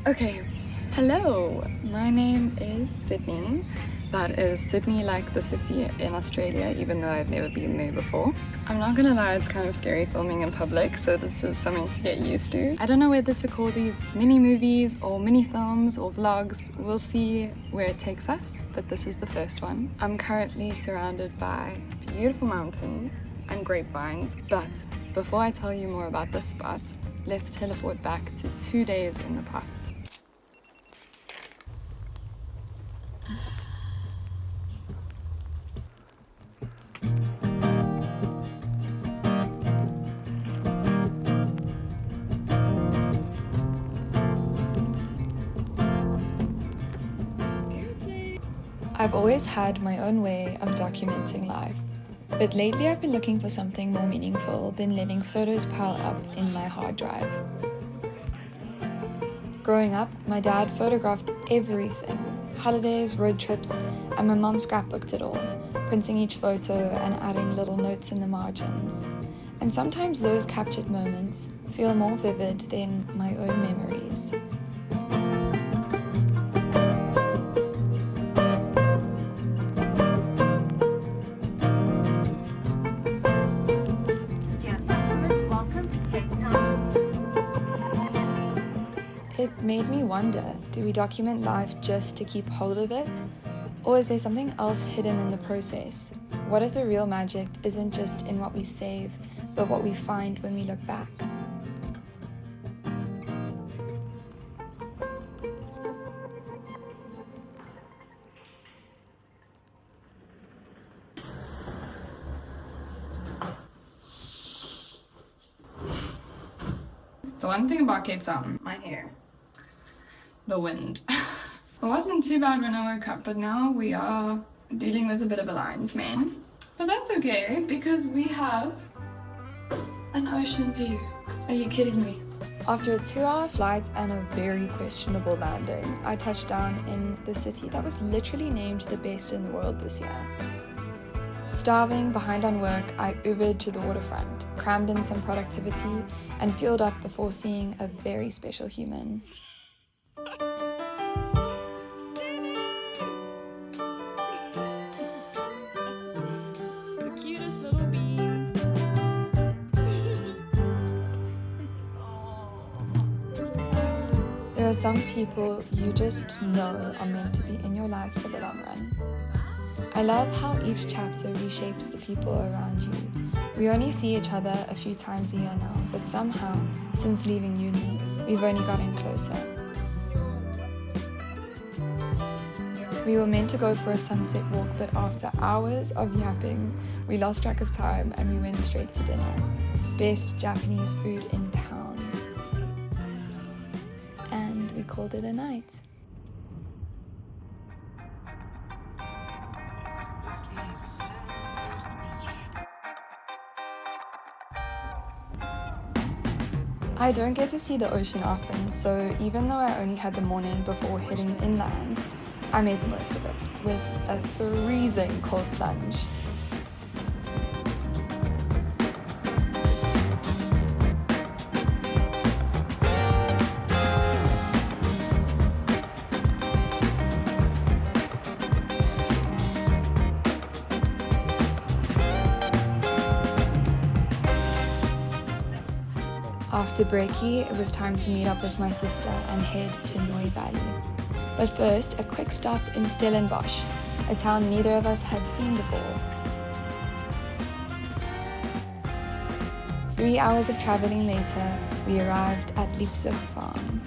Okay, hello, my name is Sydney. That is Sydney like the city in Australia, even though I've never been there before. I'm not gonna lie, it's kind of scary filming in public, so this is something to get used to. I don't know whether to call these mini movies or mini films or vlogs. We'll see where it takes us, but this is the first one. I'm currently surrounded by beautiful mountains and grapevines, but before I tell you more about this spot, let's teleport back to 2 days in the past. I've always had my own way of documenting life, but lately I've been looking for something more meaningful than letting photos pile up in my hard drive. Growing up, my dad photographed everything: holidays, road trips, and my mom scrapbooked it all, printing each photo and adding little notes in the margins. And sometimes those captured moments feel more vivid than my own memories. It made me wonder, do we document life just to keep hold of it? Or is there something else hidden in the process? What if the real magic isn't just in what we save, but what we find when we look back? The one thing about Cape Town, my hair, the wind. It wasn't too bad when I woke up, but now we are dealing with a bit of a lion's mane. But that's okay, because we have an ocean view. Are you kidding me? After a 2-hour flight and a very questionable landing, I touched down in the city that was literally named the best in the world this year. Starving, behind on work, I Ubered to the waterfront, crammed in some productivity, and fueled up before seeing a very special human. The cutest little bean. There are some people you just know are meant to be in your life for the long run. I love how each chapter reshapes the people around you. We only see each other a few times a year now, but somehow, since leaving uni, we've only gotten closer. We were meant to go for a sunset walk, but after hours of yapping, we lost track of time and we went straight to dinner. Best Japanese food in town. And we called it a night. I don't get to see the ocean often, so even though I only had the morning before heading inland, I made the most of it with a freezing cold plunge. After Breaky, it was time to meet up with my sister and head to Noi Valley. But first, a quick stop in Stellenbosch, a town neither of us had seen before. 3 hours of traveling later, we arrived at Leipzig Farm.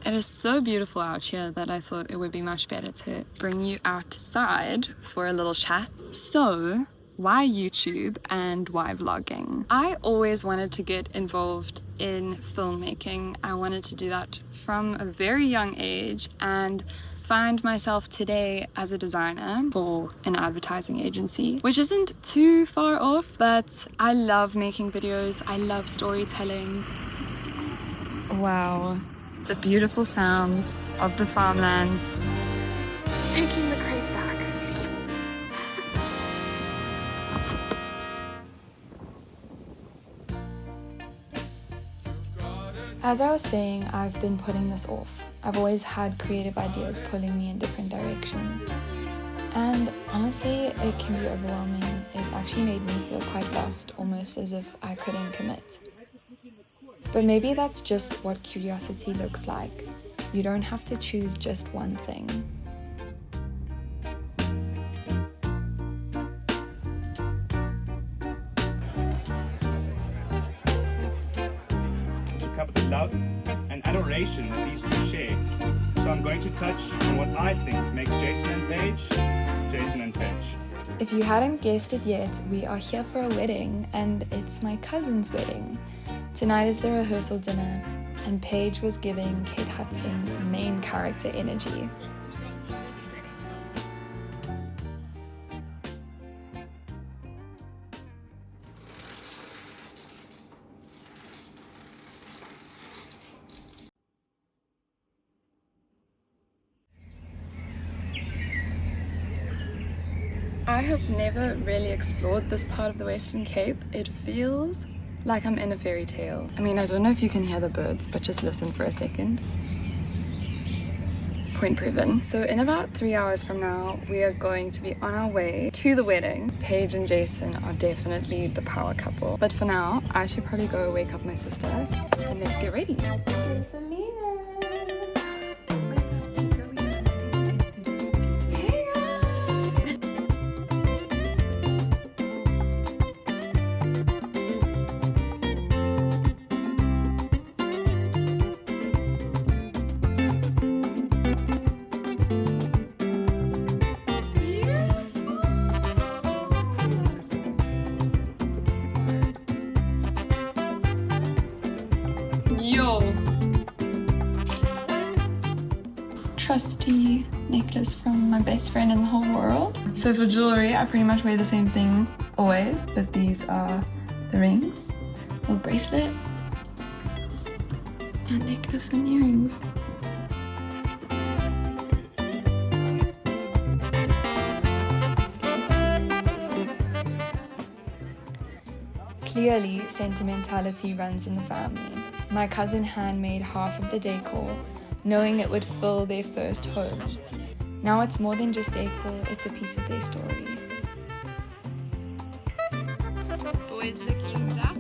It is so beautiful out here that I thought it would be much better to bring you outside for a little chat. So, why YouTube and why vlogging? I always wanted to get involved in filmmaking. I wanted to do that from a very young age and find myself today as a designer for an advertising agency, which isn't too far off, but I love making videos. I love storytelling. Wow. The beautiful sounds of the farmlands. Taking the crate back. As I was saying, I've been putting this off. I've always had creative ideas pulling me in different directions. And honestly, it can be overwhelming. It actually made me feel quite lost, almost as if I couldn't commit. But maybe that's just what curiosity looks like. You don't have to choose just one thing. The love and adoration that these two share. So I'm going to touch on what I think makes Jason and Paige. If you hadn't guessed it yet, we are here for a wedding, and it's my cousin's wedding. Tonight is the rehearsal dinner, and Paige was giving Kate Hudson main character energy. I have never really explored this part of the Western Cape. It feels like I'm in a fairy tale. I mean, I don't know if you can hear the birds, but just listen for a second. Point proven. So in about 3 hours from now, we are going to be on our way to the wedding. Paige and Jason are definitely the power couple. But for now, I should probably go wake up my sister and let's get ready. Yo! Trusty necklace from my best friend in the whole world. So for jewelry, I pretty much wear the same thing always, but these are the rings, a bracelet, and necklace and earrings. Clearly, sentimentality runs in the family. My cousin handmade half of the decor, knowing it would fill their first home. Now it's more than just decor, it's a piece of their story. Boys looking dapper.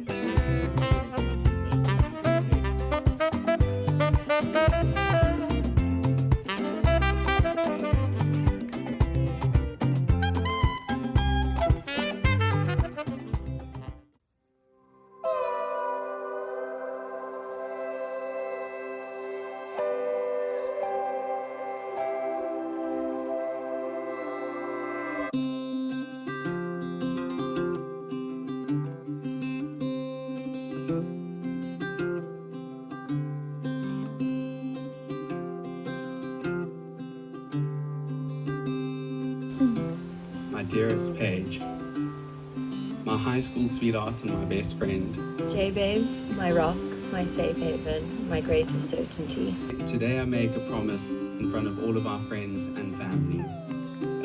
My dearest Paige, my high school sweetheart and my best friend. J-Babes, my rock, my safe haven, my greatest certainty. Today I make a promise in front of all of our friends and family.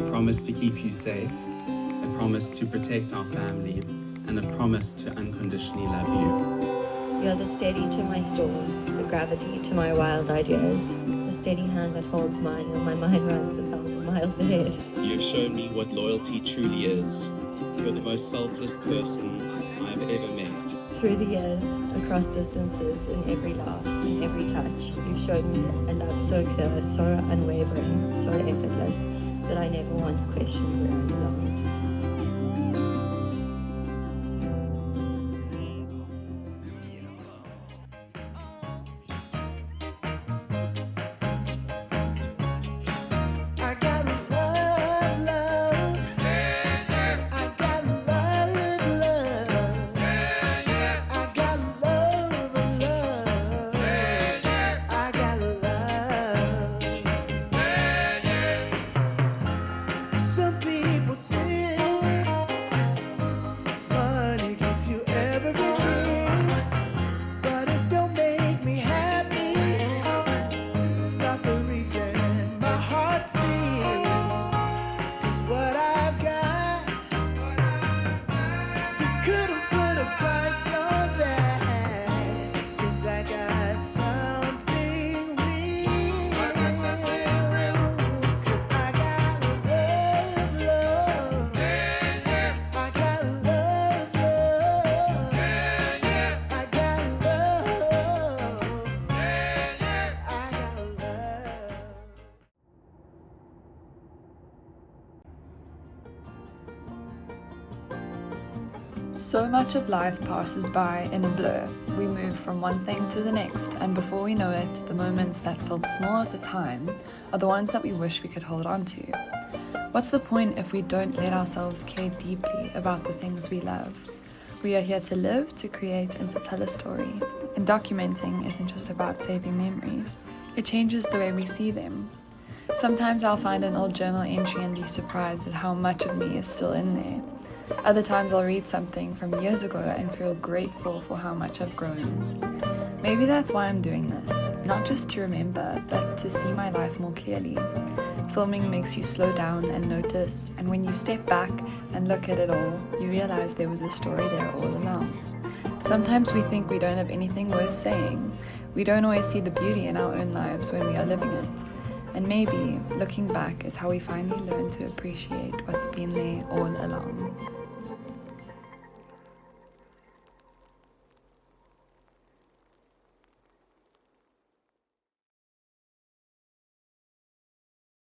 A promise to keep you safe, a promise to protect our family, and a promise to unconditionally love you. You're the steady to my storm, the gravity to my wild ideas, the steady hand that holds mine when my mind runs 1,000 miles ahead. You have shown me what loyalty truly is. You're the most selfless person I've ever met. Through the years, across distances, in every laugh, in every touch, you've shown me a love so pure, so unwavering, so effortless, that I never once questioned where I belonged. Some people say So much of life passes by in a blur. We move from one thing to the next, and before we know it, the moments that felt small at the time are the ones that we wish we could hold on to. What's the point if we don't let ourselves care deeply about the things we love? We are here to live, to create, and to tell a story. And documenting isn't just about saving memories. It changes the way we see them. Sometimes I'll find an old journal entry and be surprised at how much of me is still in there. Other times I'll read something from years ago and feel grateful for how much I've grown. Maybe that's why I'm doing this, not just to remember, but to see my life more clearly. Filming makes you slow down and notice, and when you step back and look at it all, you realize there was a story there all along. Sometimes we think we don't have anything worth saying. We don't always see the beauty in our own lives when we are living it. And maybe looking back is how we finally learn to appreciate what's been there all along.